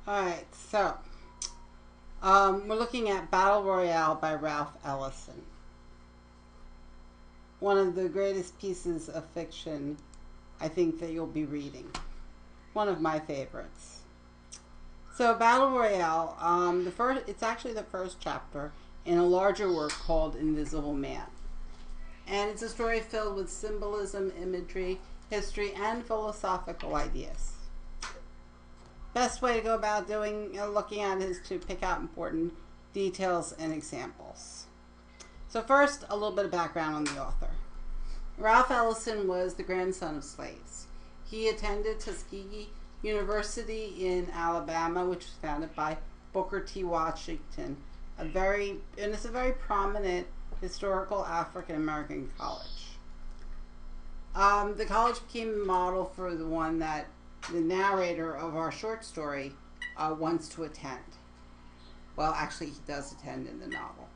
Alright, so we're looking at Battle Royale by Ralph Ellison. One of the greatest pieces of fiction I think that you'll be reading. One of my favorites. So Battle Royale, it's actually the first chapter in a larger work called Invisible Man. And it's a story filled with symbolism, imagery, history, and philosophical ideas. Best way to go about looking at it is to pick out important details and examples. So first, a little bit of background on the author. Ralph Ellison was the grandson of slaves. He attended Tuskegee University in Alabama, which was founded by Booker T. Washington, and it's a very prominent historical African American college. The college became a model for the one that the narrator of our short story wants to attend. Well, actually, he does attend in the novel.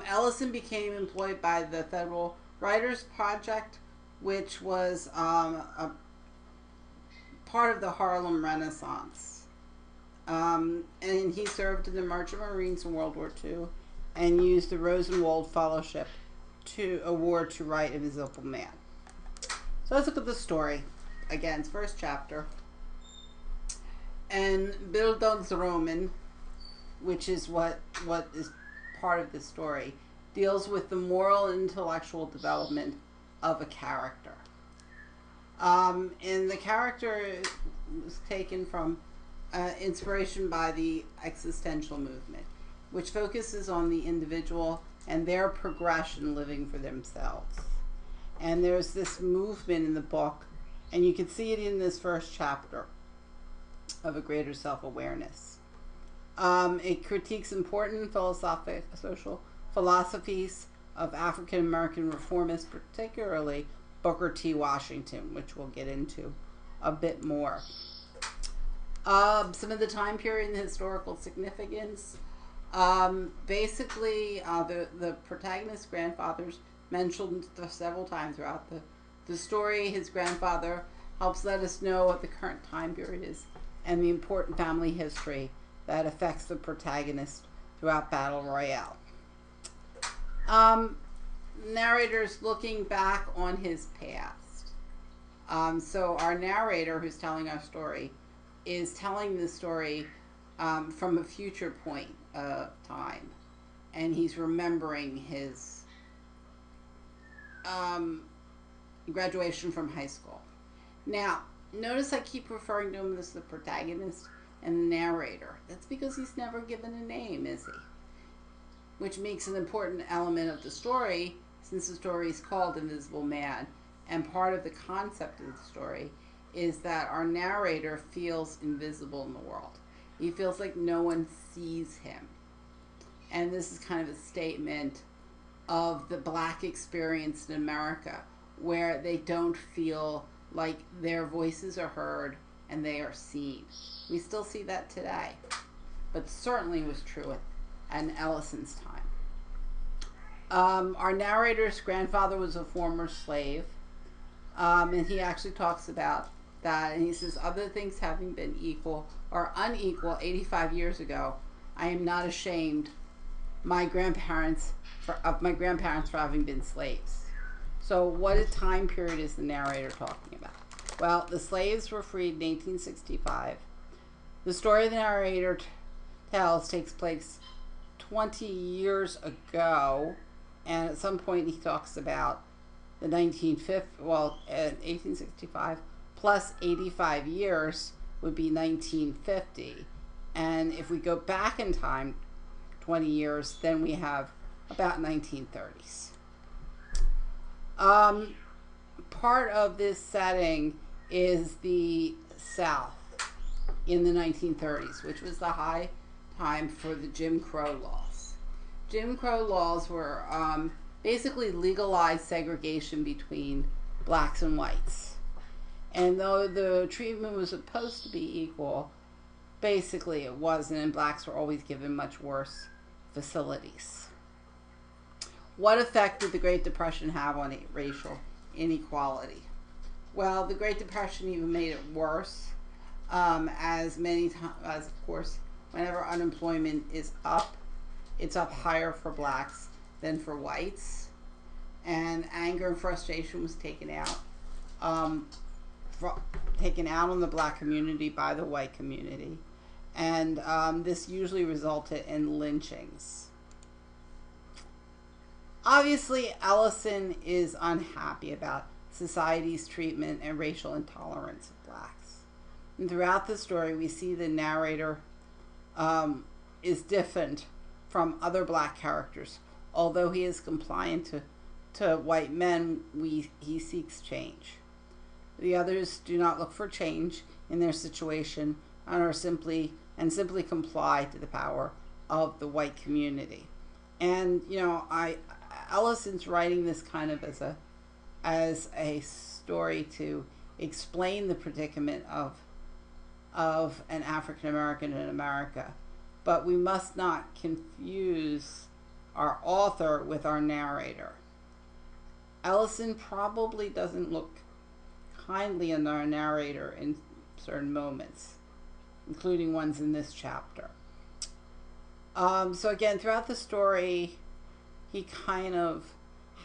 Ellison became employed by the Federal Writers Project, which was a part of the Harlem Renaissance. And he served in the Merchant Marines in World War II and used the Rosenwald Fellowship award to write Invisible Man. So let's look at the story. Again, it's first chapter. And Bildungsroman, which is what is part of the story, deals with the moral and intellectual development of a character. And the character was taken from inspiration by the existential movement, which focuses on the individual and their progression living for themselves. And there's this movement in the book, and you can see it in this first chapter, of a greater self-awareness. It critiques important social philosophies of African American reformists, particularly Booker T. Washington, which we'll get into a bit more. Some of the time period and historical significance. Basically, the protagonist's grandfather's mentioned several times throughout the story. His grandfather helps let us know what the current time period is and the important family history that affects the protagonist throughout Battle Royale. Narrator's looking back on his past. So our narrator, who's telling our story, is telling the story from a future point of time, and he's remembering his graduation from high school. Now, notice I keep referring to him as the protagonist and the narrator. That's because he's never given a name, is he? Which makes an important element of the story, since the story is called Invisible Man, and part of the concept of the story is that our narrator feels invisible in the world. He feels like no one sees him. And this is kind of a statement of the Black experience in America, where they don't feel like their voices are heard and they are seen. We still see that today, but certainly was true in Ellison's time. Our narrator's grandfather was a former slave, and he actually talks about that, and he says, other things having been equal or unequal 85 years ago, I am not ashamed of my grandparents for having been slaves. So what time period is the narrator talking about? Well, the slaves were freed in 1865. The story the narrator tells takes place 20 years ago, and at some point he talks about the 1865 plus 85 years would be 1950. And if we go back in time 20 years, then we have about 1930s. Part of this setting is the South in the 1930s, which was the high time for the Jim Crow laws. Jim Crow laws were basically legalized segregation between blacks and whites. And though the treatment was supposed to be equal, basically it wasn't, and blacks were always given much worse facilities. What effect did the Great Depression have on racial inequality? Well, the Great Depression even made it worse. as many times as, of course, whenever unemployment is up, it's up higher for blacks than for whites. And anger and frustration was um, taken out on the black community by the white community. And this usually resulted in lynchings. Obviously, Ellison is unhappy about society's treatment and racial intolerance of blacks. And throughout the story, we see the narrator is different from other black characters. Although he is compliant to white men, he seeks change. The others do not look for change in their situation and are simply comply to the power of the white community. And Ellison's writing this kind of as a story to explain the predicament of an African American in America. But we must not confuse our author with our narrator. Ellison probably doesn't look kindly on our narrator in certain moments, including ones in this chapter. So again, throughout the story, he kind of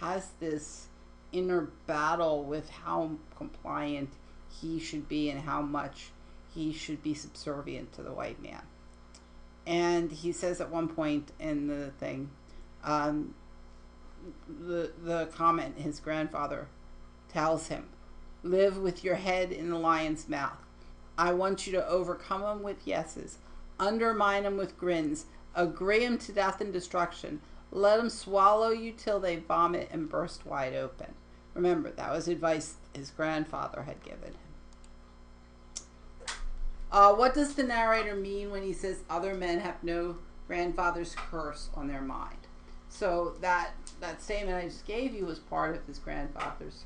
has this inner battle with how compliant he should be and how much he should be subservient to the white man. And he says at one point in the thing, the comment his grandfather tells him, "Live with your head in the lion's mouth. I want you to overcome them with yeses, undermine them with grins, agree them to death and destruction, let them swallow you till they vomit and burst wide open." Remember, that was advice his grandfather had given him. What does the narrator mean when he says other men have no grandfather's curse on their mind? So that statement I just gave you was part of his grandfather's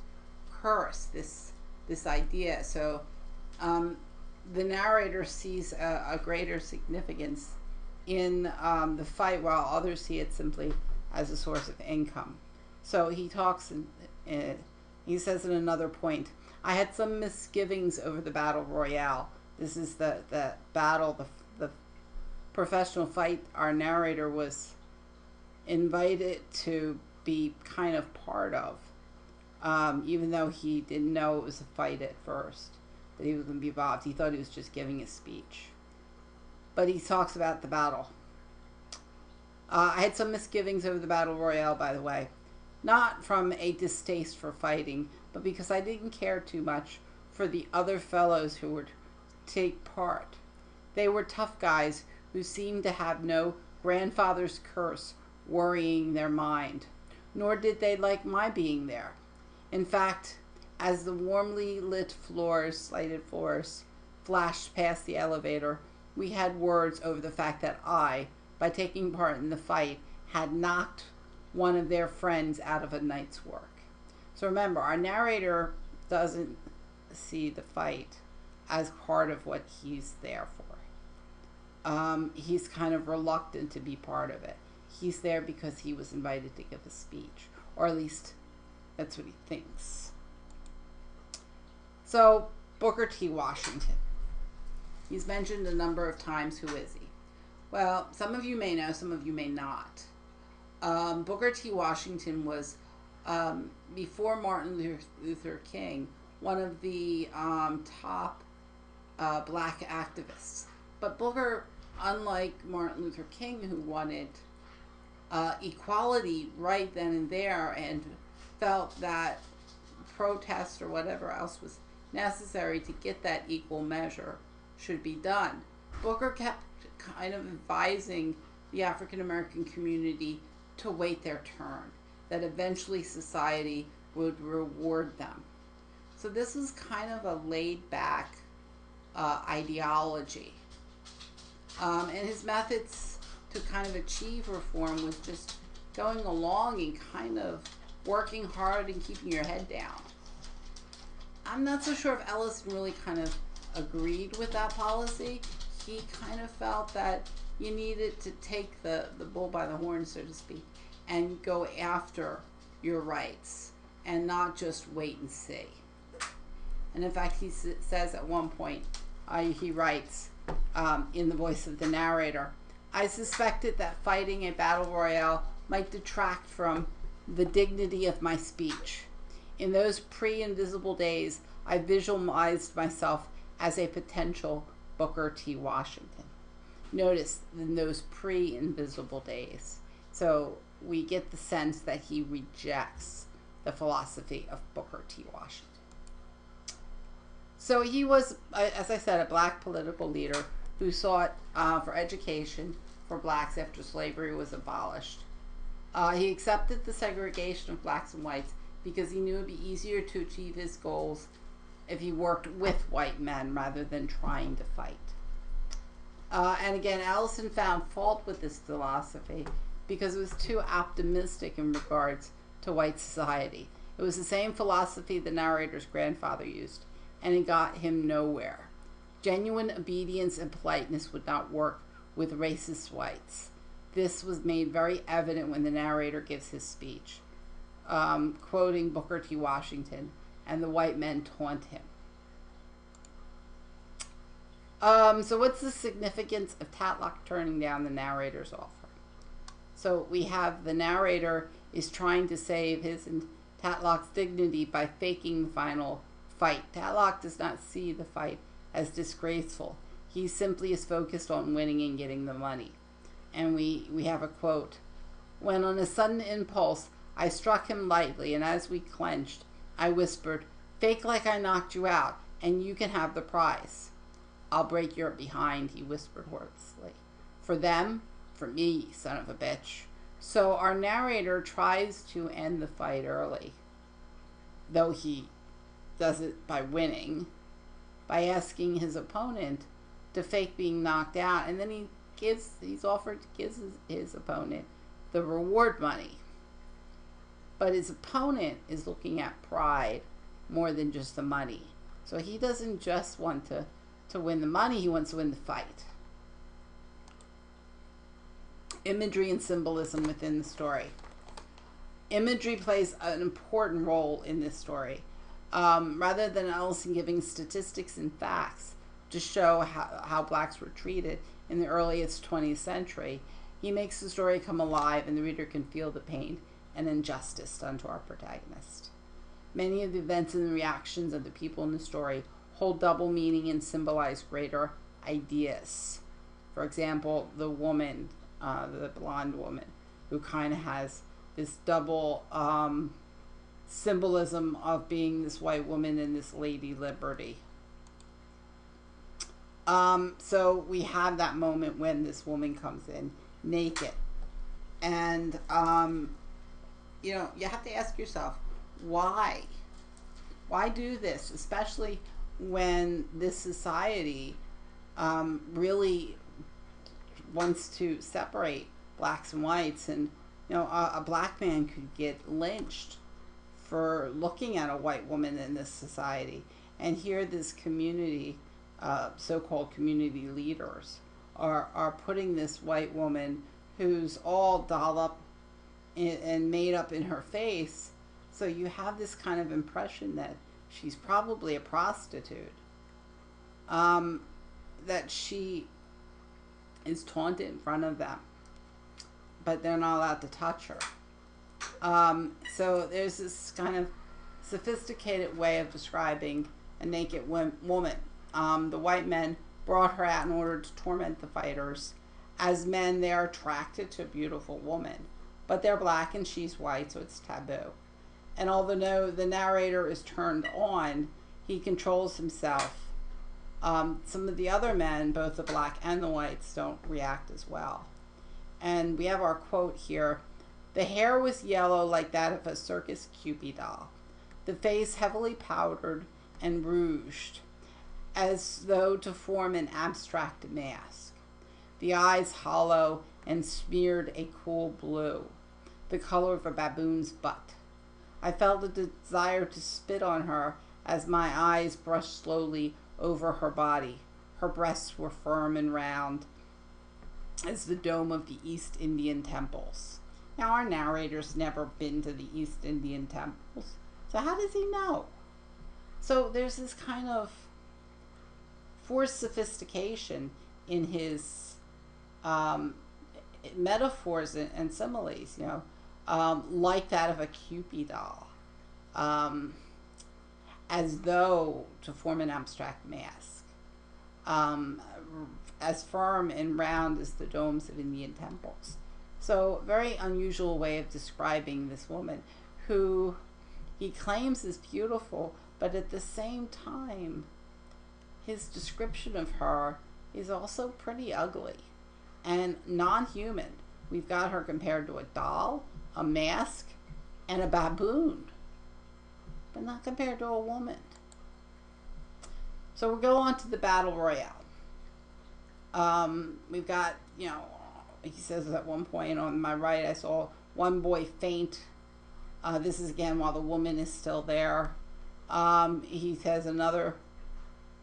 curse, this idea. So the narrator sees a greater significance in the fight, while others see it simply as a source of income. So he talks, he says in another point, "I had some misgivings over the Battle Royale." This is the battle, the professional fight our narrator was invited to be kind of part of, even though he didn't know it was a fight at first, that he was going to be involved. He thought he was just giving a speech. But he talks about the battle. I had some misgivings over the Battle Royale, by the way. Not from a distaste for fighting, but because I didn't care too much for the other fellows who would take part. They were tough guys who seemed to have no grandfather's curse worrying their mind, nor did they like my being there. In fact, as the warmly lit slated floors, flashed past the elevator, we had words over the fact that I, by taking part in the fight, had knocked one of their friends out of a night's work. So remember, our narrator doesn't see the fight as part of what he's there for. He's kind of reluctant to be part of it. He's there because he was invited to give a speech, or at least that's what he thinks. So, Booker T. Washington. He's mentioned a number of times. Who is he? Well, some of you may know, some of you may not. Booker T. Washington was, before Martin Luther King, one of the top black activists. But Booker, unlike Martin Luther King, who wanted equality right then and there and felt that protest or whatever else was necessary to get that equal measure should be done, Booker kept kind of advising the African American community to wait their turn, that eventually society would reward them. So this is kind of a laid back ideology. And his methods to kind of achieve reform was just going along and kind of working hard and keeping your head down. I'm not so sure if Ellison really kind of agreed with that policy. He kind of felt that you needed to take the bull by the horn, so to speak, and go after your rights and not just wait and see. And in fact, he says at one point, he writes in the voice of the narrator, I suspected that fighting a battle royale might detract from the dignity of my speech. In those pre-invisible days, I visualized myself as a potential Booker T. Washington. Notice, in those pre-invisible days. So we get the sense that he rejects the philosophy of Booker T. Washington. So he was, as I said, a black political leader who sought for education for blacks after slavery was abolished. He accepted the segregation of blacks and whites because he knew it would be easier to achieve his goals if he worked with white men rather than trying to fight. And again, Allison found fault with this philosophy because it was too optimistic in regards to white society. It was the same philosophy the narrator's grandfather used, and it got him nowhere. Genuine obedience and politeness would not work with racist whites. This was made very evident when the narrator gives his speech, quoting Booker T. Washington, and the white men taunt him. So what's the significance of Tatlock turning down the narrator's offer? So we have the narrator is trying to save his and Tatlock's dignity by faking the final fight. Tatlock does not see the fight as disgraceful. He simply is focused on winning and getting the money. And we have a quote. When on a sudden impulse, I struck him lightly, and as we clenched, I whispered, fake like I knocked you out, and you can have the prize. I'll break your behind, he whispered hoarsely. For them, for me, son of a bitch. So our narrator tries to end the fight early, though he does it by winning, by asking his opponent to fake being knocked out, and then he's offered to give his opponent the reward money. But his opponent is looking at pride more than just the money. So he doesn't just want to win the money, he wants to win the fight. Imagery and symbolism within the story. Imagery plays an important role in this story. Rather than Ellison giving statistics and facts to show how blacks were treated in the earliest 20th century, he makes the story come alive and the reader can feel the pain and injustice done to our protagonist. Many of the events and the reactions of the people in the story hold double meaning and symbolize greater ideas. For example, the woman, the blonde woman, who kind of has this double symbolism of being this white woman and this Lady Liberty. So we have that moment when this woman comes in naked. And, you know, you have to ask yourself, why? Why do this? Especially when this society really wants to separate blacks and whites. And, you know, a black man could get lynched for looking at a white woman in this society. And here this community, so-called community leaders, are putting this white woman who's all dolled up and made up in her face. So you have this kind of impression that she's probably a prostitute, that she is taunted in front of them, but they're not allowed to touch her. So there's this kind of sophisticated way of describing a naked woman. The white men brought her out in order to torment the fighters. As men, they are attracted to a beautiful woman, but they're black and she's white, so it's taboo. And although the narrator is turned on, he controls himself. Some of the other men, both the black and the whites, don't react as well. And we have our quote here. The hair was yellow like that of a circus Cupid doll. The face heavily powdered and rouged, as though to form an abstract mask. The eyes hollow and smeared a cool blue, the color of a baboon's butt. I felt a desire to spit on her as my eyes brushed slowly over her body. Her breasts were firm and round as the dome of the East Indian temples. Now, our narrator's never been to the East Indian temples, so how does he know? So there's this kind of forced sophistication in his metaphors and similes, like that of a Cupid doll, as though to form an abstract mask, as firm and round as the domes of Indian temples. So, very unusual way of describing this woman who he claims is beautiful, but at the same time, his description of her is also pretty ugly and non-human. We've got her compared to a doll, a mask, and a baboon, but not compared to a woman. So we'll go on to the Battle Royale. We've got, he says at one point on my right, I saw one boy faint. This is again while the woman is still there. He says another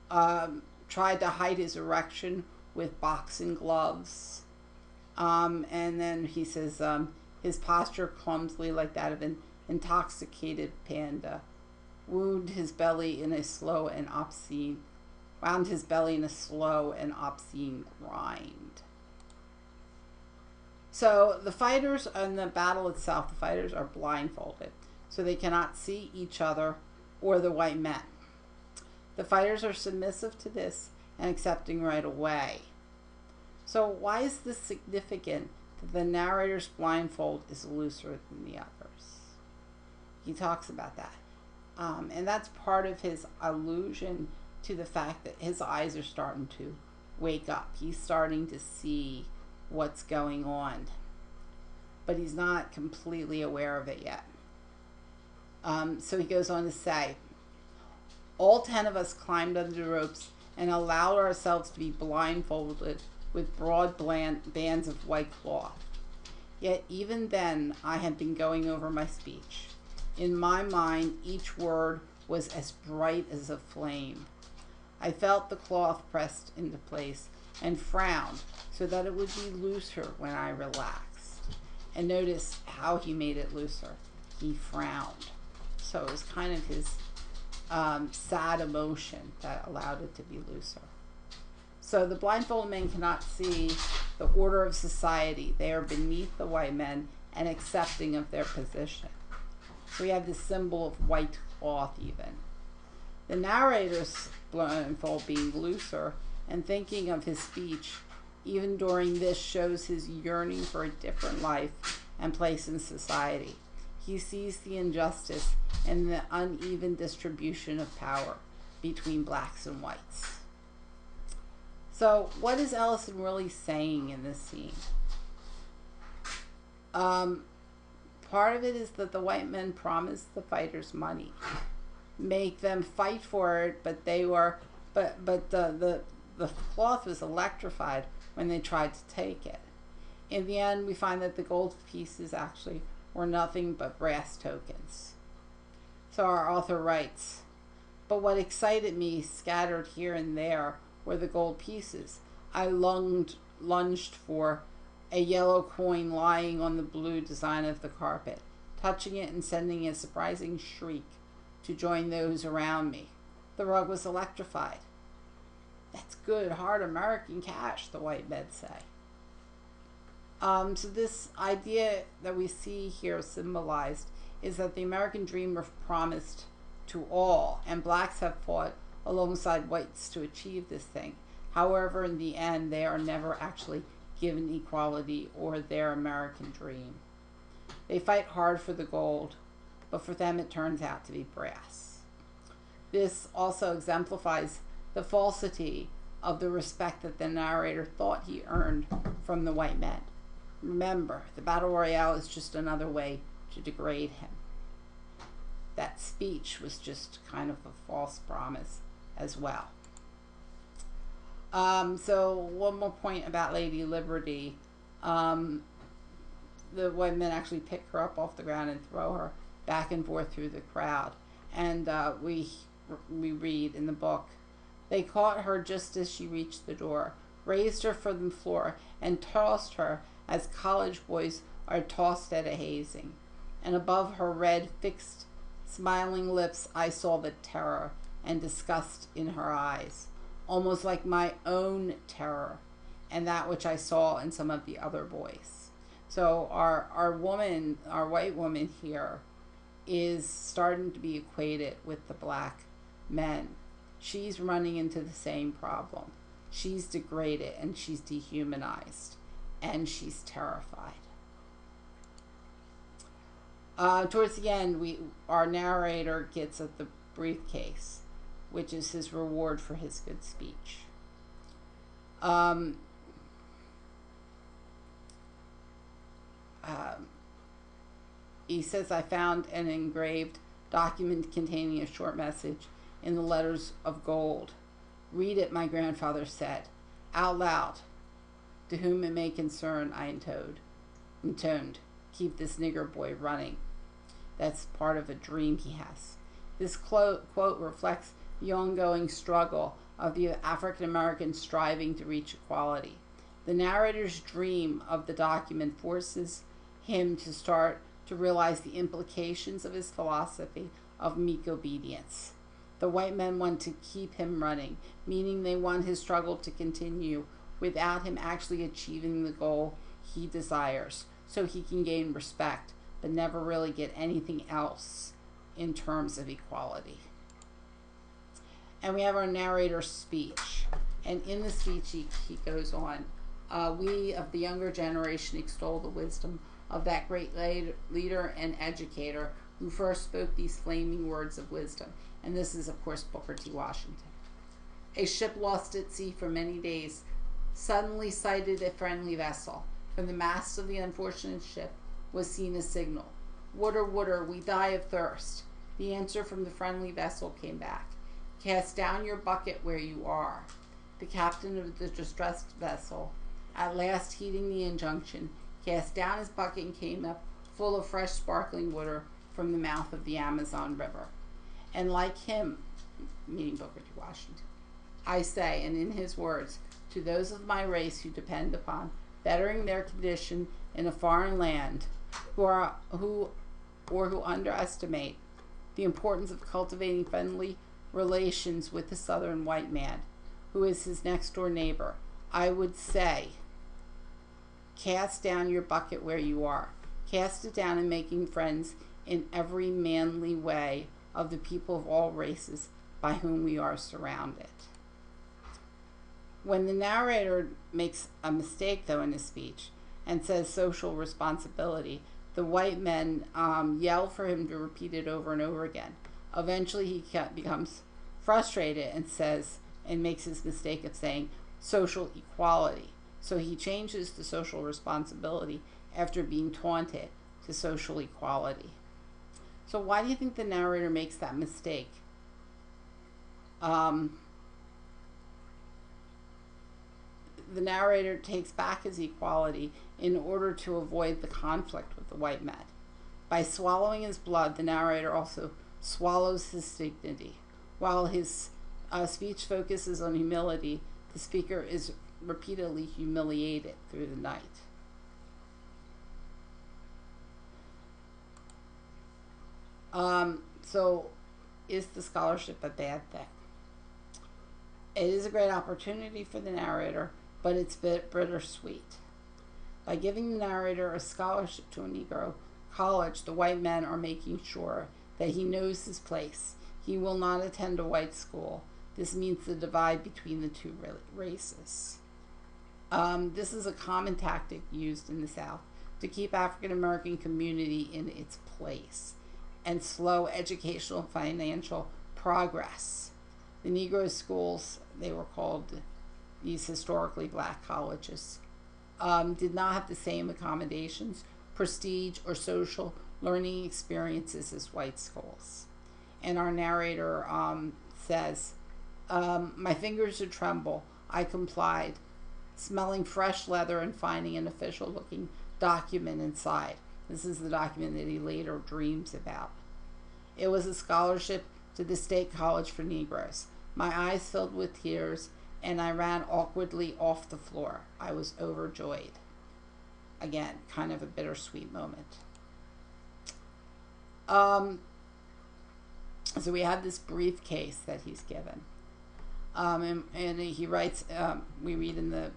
tried to hide his erection with boxing gloves. And then he says his posture clumsily like that of an intoxicated panda. Wound his belly in a slow and obscene grind. So the fighters in the battle itself, the fighters are blindfolded, so they cannot see each other or the white men. The fighters are submissive to this and accepting right away. So why is this significant that the narrator's blindfold is looser than the others? He talks about that. And that's part of his allusion to the fact that his eyes are starting to wake up. He's starting to see what's going on, but he's not completely aware of it yet. So he goes on to say, all 10 of us climbed under the ropes and allowed ourselves to be blindfolded with broad bands of white cloth. Yet even then I had been going over my speech. In my mind, each word was as bright as a flame. I felt the cloth pressed into place and frowned so that it would be looser when I relaxed. And notice how he made it looser. He frowned. So it was kind of his sad emotion that allowed it to be looser. So the blindfolded men cannot see the order of society. They are beneath the white men and accepting of their position. We have this symbol of white cloth even. The narrator's blindfold being looser and thinking of his speech, even during this, shows his yearning for a different life and place in society. He sees the injustice and the uneven distribution of power between blacks and whites. So what is Ellison really saying in this scene? Part of it is that the white men promised the fighters money, make them fight for it, but the cloth was electrified when they tried to take it. In the end, we find that the gold pieces actually were nothing but brass tokens. So our author writes, but what excited me scattered here and there were the gold pieces. I lunged for a yellow coin lying on the blue design of the carpet, touching it and sending a surprising shriek to join those around me. The rug was electrified. That's good, hard American cash, the white men say. So this idea that we see here symbolized is that the American dream was promised to all, and blacks have fought alongside whites to achieve this thing. However, in the end, they are never actually given equality or their American dream. They fight hard for the gold, but for them it turns out to be brass. This also exemplifies the falsity of the respect that the narrator thought he earned from the white men. Remember, the Battle Royale is just another way to degrade him. That speech was just kind of a false promise as well. So one more point about Lady Liberty. The white men actually pick her up off the ground and throw her back and forth through the crowd. And we read in the book, they caught her just as she reached the door, raised her from the floor, and tossed her as college boys are tossed at a hazing. And above her red, fixed, smiling lips, I saw the terror and disgust in her eyes. almost like my own terror and that which I saw in some of the other boys. So our woman, our white woman here, is starting to be equated with the black men. She's running into the same problem. She's degraded and she's dehumanized and she's terrified. Towards the end, our narrator gets at the briefcase, which is his reward for his good speech. He says, I found an engraved document containing a short message in the letters of gold. Read it, my grandfather said, out loud. To whom it may concern, I intoned. Keep this nigger boy running. That's part of a dream he has. This quote reflects the ongoing struggle of the African American striving to reach equality. The narrator's dream of the document forces him to start to realize the implications of his philosophy of meek obedience. The white men want to keep him running, meaning they want his struggle to continue without him actually achieving the goal he desires, so he can gain respect, but never really get anything else in terms of equality. And we have our narrator's speech. And in the speech, he goes on, we of the younger generation extol the wisdom of that great leader and educator who first spoke these flaming words of wisdom. And this is, of course, Booker T. Washington. A ship lost at sea for many days suddenly sighted a friendly vessel. From the mast of the unfortunate ship was seen a signal. Water, water, we die of thirst. The answer from the friendly vessel came back. Cast down your bucket where you are. The captain of the distressed vessel, at last heeding the injunction, cast down his bucket and came up full of fresh sparkling water from the mouth of the Amazon River. And like him, meaning Booker T. Washington, I say, and in his words, to those of my race who depend upon bettering their condition in a foreign land, who underestimate the importance of cultivating friendly relations with the southern white man, who is his next door neighbor, I would say, cast down your bucket where you are. Cast it down in making friends in every manly way of the people of all races by whom we are surrounded. When the narrator makes a mistake, though, in his speech and says social responsibility, the white men yell for him to repeat it over and over again. Eventually, he becomes frustrated and says, and makes his mistake of saying social equality. So he changes to social responsibility after being taunted to social equality. So why do you think the narrator makes that mistake? The narrator takes back his equality in order to avoid the conflict with the white men. By swallowing his blood, the narrator also swallows his dignity. While his speech focuses on humility, the speaker is repeatedly humiliated through the night. So is the scholarship a bad thing? It is a great opportunity for the narrator, but it's bittersweet. By giving the narrator a scholarship to a Negro college, the white men are making sure that he knows his place. He will not attend a white school. This means the divide between the two races. This is a common tactic used in the South to keep African American community in its place and slow educational and financial progress. The Negro schools, they were called these historically black colleges, did not have the same accommodations, prestige, or social learning experiences as white schools. And our narrator says, my fingers would tremble. I complied, smelling fresh leather and finding an official-looking document inside. This is the document that he later dreams about. It was a scholarship to the State College for Negroes. My eyes filled with tears, and I ran awkwardly off the floor. I was overjoyed. Again, kind of a bittersweet moment. So we have this briefcase that he's given. And he writes, we read in the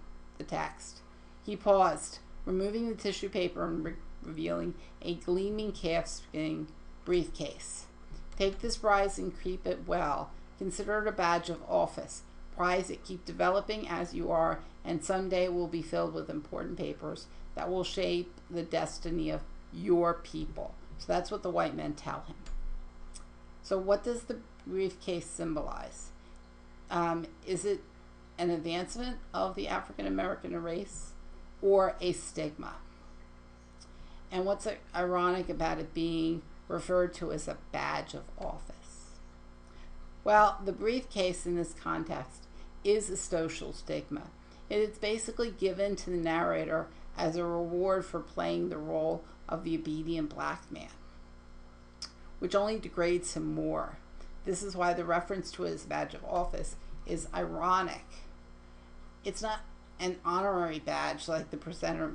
text, he paused, removing the tissue paper and revealing a gleaming calfskin briefcase. Take this prize and keep it well. Consider it a badge of office. Prize it, keep developing as you are, and someday it will be filled with important papers that will shape the destiny of your people. So that's what the white men tell him. So what does the briefcase symbolize? Is it an advancement of the African American race or a stigma? And what's ironic about it being referred to as a badge of office? Well, the briefcase in this context is a social stigma. It is basically given to the narrator as a reward for playing the role of the obedient black man, which only degrades him more. This is why the reference to his badge of office is ironic. It's not an honorary badge like the presenter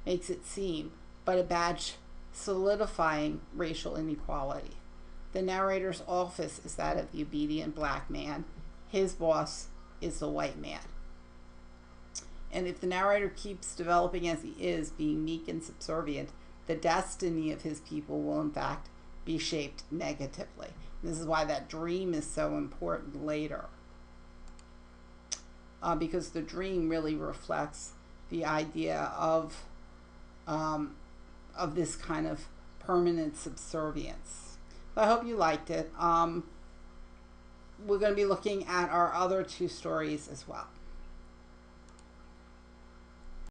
makes it seem, but a badge solidifying racial inequality. The narrator's office is that of the obedient black man. His boss is the white man. And if the narrator keeps developing as he is, being meek and subservient, the destiny of his people will in fact be shaped negatively. This is why that dream is so important later. Because the dream really reflects the idea of this kind of permanent subservience. So I hope you liked it. We're going to be looking at our other two stories as well.